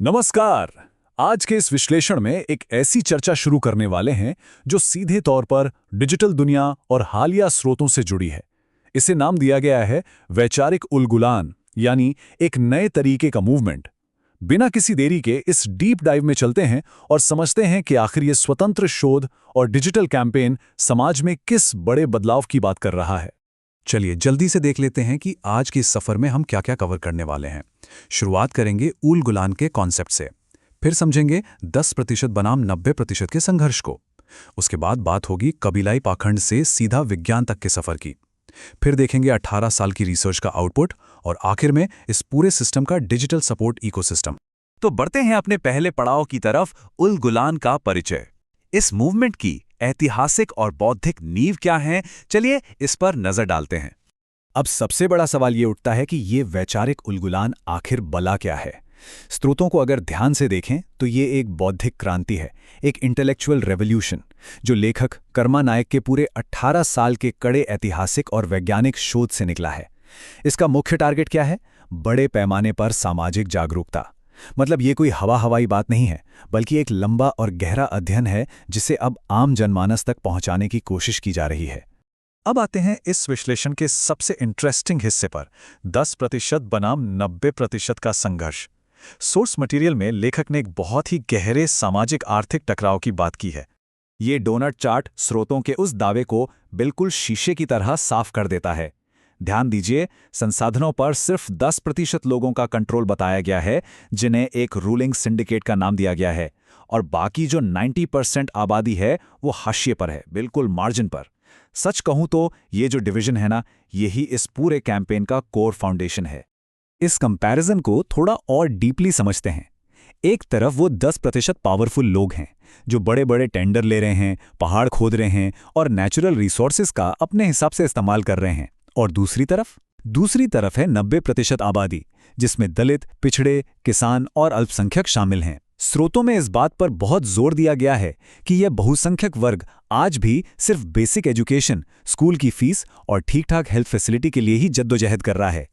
नमस्कार। आज के इस विश्लेषण में एक ऐसी चर्चा शुरू करने वाले हैं जो सीधे तौर पर डिजिटल दुनिया और हालिया स्रोतों से जुड़ी है। इसे नाम दिया गया है वैचारिक उलगुलान, यानी एक नए तरीके का मूवमेंट। बिना किसी देरी के इस डीप डाइव में चलते हैं और समझते हैं कि आखिर ये स्वतंत्र शोध और डिजिटल कैंपेन समाज में किस बड़े बदलाव की बात कर रहा है। चलिए जल्दी से देख लेते हैं कि आज के इस सफर में हम क्या क्या कवर करने वाले हैं। शुरुआत करेंगे ऊल गुलान के कॉन्सेप्ट से, फिर समझेंगे 10% बनाम 90% के संघर्ष को। उसके बाद बात होगी कबीलाई पाखंड से सीधा विज्ञान तक के सफर की। फिर देखेंगे 18 साल की रिसर्च का आउटपुट और आखिर में इस पूरे सिस्टम का डिजिटल सपोर्ट इकोसिस्टम। तो बढ़ते हैं अपने पहले पड़ाव की तरफ, उल गुलान का परिचय। इस मूवमेंट की ऐतिहासिक और बौद्धिक नींव क्या है, चलिए इस पर नजर डालते हैं। अब सबसे बड़ा सवाल ये उठता है कि ये वैचारिक उलगुलान आखिर बला क्या है। स्रोतों को अगर ध्यान से देखें तो ये एक बौद्धिक क्रांति है, एक इंटेलेक्चुअल रेवोल्यूशन, जो लेखक कर्मा नायक के पूरे 18 साल के कड़े ऐतिहासिक और वैज्ञानिक शोध से निकला है। इसका मुख्य टारगेट क्या है? बड़े पैमाने पर सामाजिक जागरूकता। मतलब ये कोई हवाई बात नहीं है, बल्कि एक लंबा और गहरा अध्ययन है जिसे अब आम जनमानस तक पहुंचाने की कोशिश की जा रही है। अब आते हैं इस विश्लेषण के सबसे इंटरेस्टिंग हिस्से पर, 10% बनाम 90% का संघर्ष। सोर्स मटेरियल में लेखक ने एक बहुत ही गहरे सामाजिक आर्थिक टकराव की बात की है। ये डोनट चार्ट स्रोतों के उस दावे को बिल्कुल शीशे की तरह साफ कर देता है। ध्यान दीजिए, संसाधनों पर सिर्फ 10% लोगों का कंट्रोल बताया गया है, जिन्हें एक रूलिंग सिंडिकेट का नाम दिया गया है, और बाकी जो 90% आबादी है वो हाशिए पर है, बिल्कुल मार्जिन पर। सच कहूं तो ये जो डिवीजन है ना, यही इस पूरे कैंपेन का कोर फाउंडेशन है। इस कंपैरिजन को थोड़ा और डीपली समझते हैं। एक तरफ वो 10% पावरफुल लोग हैं जो बड़े बड़े टेंडर ले रहे हैं, पहाड़ खोद रहे हैं और नेचुरल रिसोर्सेज का अपने हिसाब से इस्तेमाल कर रहे हैं। और दूसरी तरफ है 90% आबादी, जिसमें दलित, पिछड़े, किसान और अल्पसंख्यक शामिल हैं। स्रोतों में इस बात पर बहुत जोर दिया गया है कि यह बहुसंख्यक वर्ग आज भी सिर्फ बेसिक एजुकेशन, स्कूल की फीस और ठीक-ठाक हेल्थ फैसिलिटी के लिए ही जद्दोजहद कर रहा है।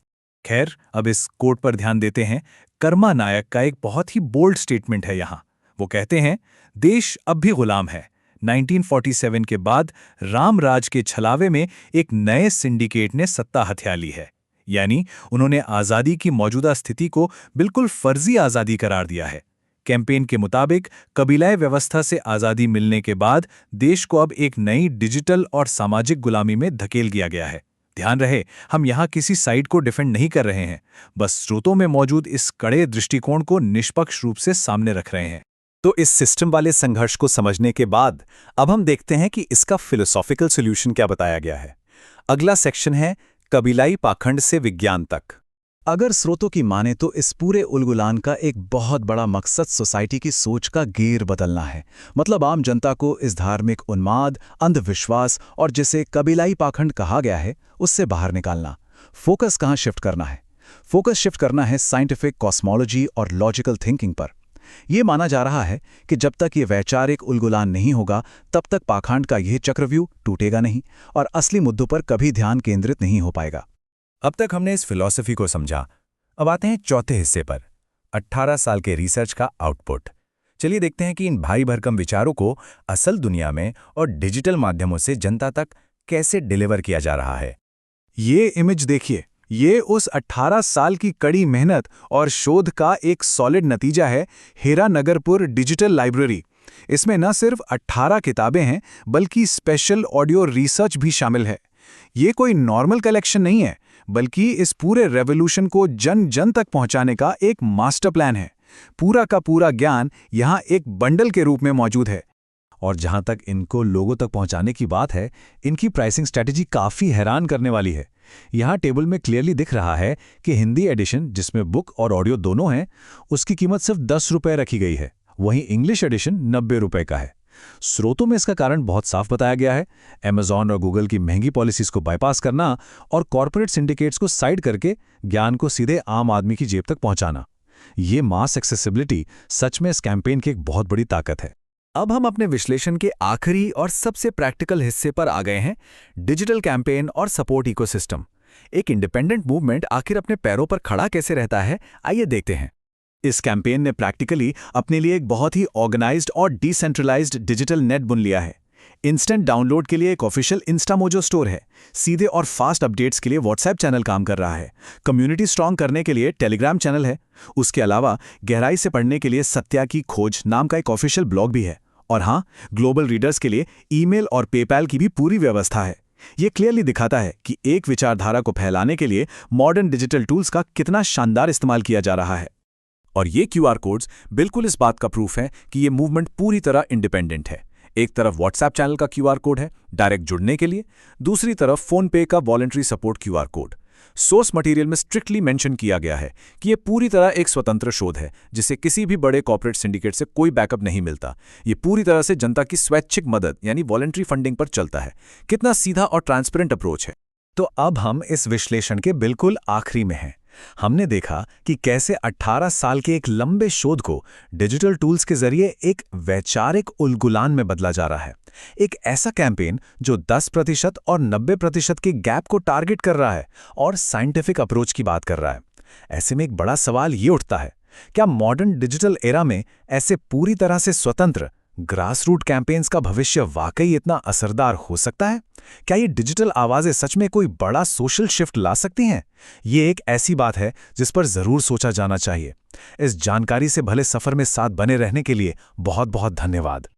खैर, अब इस कोट पर ध्यान देते हैं। कर्मा नायक का एक बहुत ही बोल्ड स्टेटमेंट है यहाँ। वो कहते हैं, देश अब भी गुलाम है। 1947 के बाद रामराज के छलावे में एक नए सिंडिकेट ने सत्ता हथिया ली है। यानी उन्होंने आज़ादी की मौजूदा स्थिति को बिल्कुल फर्जी आज़ादी करार दिया है। कैंपेन के मुताबिक कबीलाई व्यवस्था से आज़ादी मिलने के बाद देश को अब एक नई डिजिटल और सामाजिक गुलामी में धकेल दिया गया है। ध्यान रहे, हम यहाँ किसी साइड को डिफेंड नहीं कर रहे हैं, बस स्रोतों में मौजूद इस कड़े दृष्टिकोण को निष्पक्ष रूप से सामने रख रहे हैं। तो इस सिस्टम वाले संघर्ष को समझने के बाद अब हम देखते हैं कि इसका फिलोसॉफिकल सॉल्यूशन क्या बताया गया है। अगला सेक्शन है कबीलाई पाखंड से विज्ञान तक। अगर स्रोतों की माने तो इस पूरे उलगुलान का एक बहुत बड़ा मकसद सोसाइटी की सोच का गियर बदलना है। मतलब आम जनता को इस धार्मिक उन्माद, अंधविश्वास और जिसे कबीलाई पाखंड कहा गया है उससे बाहर निकालना। फोकस कहाँ शिफ्ट करना है? फोकस शिफ्ट करना है साइंटिफिक कॉस्मोलॉजी और लॉजिकल थिंकिंग पर। यह माना जा रहा है कि जब तक ये वैचारिक उलगुलान नहीं होगा तब तक पाखंड का यह चक्रव्यूह टूटेगा नहीं और असली मुद्दों पर कभी ध्यान केंद्रित नहीं हो पाएगा। अब तक हमने इस फिलॉसफी को समझा। अब आते हैं चौथे हिस्से पर, 18 साल के रिसर्च का आउटपुट। चलिए देखते हैं कि इन भारी भरकम विचारों को असल दुनिया में और डिजिटल माध्यमों से जनता तक कैसे डिलीवर किया जा रहा है। ये इमेज देखिए, ये उस 18 साल की कड़ी मेहनत और शोध का एक सॉलिड नतीजा है। हीरानगरपुर डिजिटल लाइब्रेरी, इसमें न सिर्फ 18 किताबें हैं बल्कि स्पेशल ऑडियो रिसर्च भी शामिल है। ये कोई नॉर्मल कलेक्शन नहीं है, बल्कि इस पूरे रेवोल्यूशन को जन जन तक पहुंचाने का एक मास्टर प्लान है। पूरा का पूरा ज्ञान यहाँ एक बंडल के रूप में मौजूद है। और जहां तक इनको लोगों तक पहुंचाने की बात है, इनकी प्राइसिंग स्ट्रैटेजी काफी हैरान करने वाली है। यहाँ टेबल में क्लियरली दिख रहा है कि हिंदी एडिशन, जिसमें बुक और ऑडियो दोनों हैं, उसकी कीमत सिर्फ 10 रुपये रखी गई है। वहीं इंग्लिश एडिशन 90 रुपये का है। स्रोतों में इसका कारण बहुत साफ बताया गया है। अमेज़न और गूगल की महंगी पॉलिसीज को बाईपास करना और कॉर्पोरेट सिंडिकेट्स को साइड करके ज्ञान को सीधे आम आदमी की जेब तक पहुंचाना। ये मास एक्सेसिबिलिटी सच में इस कैंपेन की एक बहुत बड़ी ताकत है। अब हम अपने विश्लेषण के आखिरी और सबसे प्रैक्टिकल हिस्से पर आ गए हैं, डिजिटल कैंपेन और सपोर्ट इकोसिस्टम। एक इंडिपेंडेंट मूवमेंट आखिर अपने पैरों पर खड़ा कैसे रहता है, आइए देखते हैं। इस कैंपेन ने प्रैक्टिकली अपने लिए एक बहुत ही ऑर्गेनाइज्ड और डिसेंट्रलाइज्ड डिजिटल नेट बुन लिया है। इंस्टेंट डाउनलोड के लिए एक ऑफिशियल इंस्टामोजो स्टोर है, सीधे और फास्ट अपडेट्स के लिए व्हाट्सएप चैनल काम कर रहा है, कम्युनिटी स्ट्रांग करने के लिए टेलीग्राम चैनल है, उसके अलावा गहराई से पढ़ने के लिए सत्या की खोज नाम का एक ऑफिशियल ब्लॉग भी है, और हाँ, ग्लोबल रीडर्स के लिए ईमेल और पेपैल की भी पूरी व्यवस्था है। ये क्लियरली दिखाता है कि एक विचारधारा को फैलाने के लिए मॉडर्न डिजिटल टूल्स का कितना शानदार इस्तेमाल किया जा रहा है। और ये क्यूआर कोड्स बिल्कुल इस बात का प्रूफ है कि ये मूवमेंट पूरी तरह इंडिपेंडेंट है। एक तरफ व्हाट्सएप चैनल का क्यूआर कोड है डायरेक्ट जुड़ने के लिए, दूसरी तरफ फोन पे का voluntary support QR code. Source material में स्ट्रिक्टली मेंशन किया गया है कि ये पूरी तरह एक स्वतंत्र शोध है, जिसे किसी भी बड़े कॉर्पोरेट सिंडिकेट से कोई बैकअप नहीं मिलता। ये पूरी तरह से जनता की स्वैच्छिक मदद यानी वॉलंटरी फंडिंग पर चलता है। कितना सीधा और ट्रांसपेरेंट अप्रोच है। तो अब हम इस विश्लेषण के बिल्कुल आखिरी में हैं। हमने देखा कि कैसे 18 साल के एक लंबे शोध को डिजिटल टूल्स के जरिए एक वैचारिक उलगुलान में बदला जा रहा है। एक ऐसा कैंपेन जो 10% और 90% के गैप को टारगेट कर रहा है और साइंटिफिक अप्रोच की बात कर रहा है। ऐसे में एक बड़ा सवाल ये उठता है, क्या मॉडर्न डिजिटल एरा में ऐसे पूरी तरह से स्वतंत्र ग्रासरूट कैंपेन्स का भविष्य वाकई इतना असरदार हो सकता है? क्या ये डिजिटल आवाजें सच में कोई बड़ा सोशल शिफ्ट ला सकती हैं? ये एक ऐसी बात है जिस पर जरूर सोचा जाना चाहिए। इस जानकारी से भले सफर में साथ बने रहने के लिए बहुत बहुत धन्यवाद।